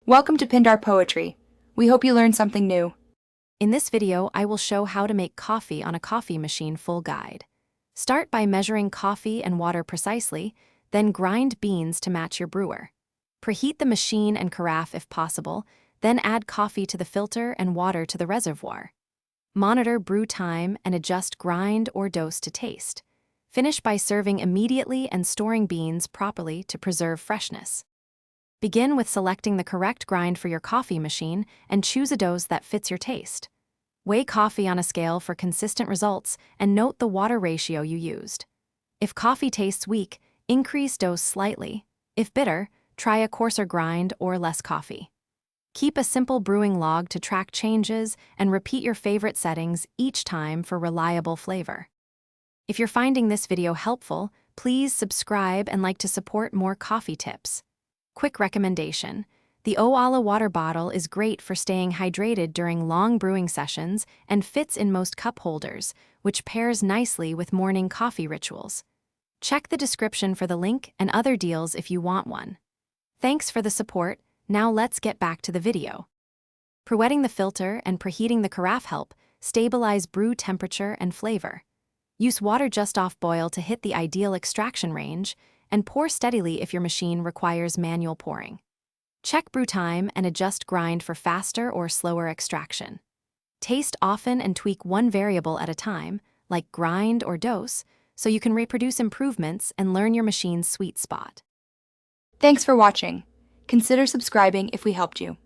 Welcome to Pindar Poetry. We hope you learned something new. In this video, I will show how to make coffee on a coffee machine full guide. Start by measuring coffee and water precisely, then grind beans to match your brewer. Preheat the machine and carafe if possible, then add coffee to the filter and water to the reservoir. Monitor brew time and adjust grind or dose to taste. Finish by serving immediately and storing beans properly to preserve freshness. Begin with selecting the correct grind for your coffee machine and choose a dose that fits your taste. Weigh coffee on a scale for consistent results and note the water ratio you used. If coffee tastes weak, increase dose slightly. If bitter, try a coarser grind or less coffee. Keep a simple brewing log to track changes and repeat your favorite settings each time for reliable flavor. If you're finding this video helpful, please subscribe and like to support more coffee tips. Quick recommendation: the Owala water bottle is great for staying hydrated during long brewing sessions and fits in most cup holders, which pairs nicely with morning coffee rituals. Check the description for the link and other deals if you want one. Thanks for the support. Now let's get back to the video. Pre-wetting the filter and preheating the carafe help stabilize brew temperature and flavor. Use water just off boil to hit the ideal extraction range, and pour steadily if your machine requires manual pouring. Check brew time and adjust grind for faster or slower extraction. Taste often and tweak one variable at a time, like grind or dose, so you can reproduce improvements and learn your machine's sweet spot. Thanks for watching. Consider subscribing if we helped you.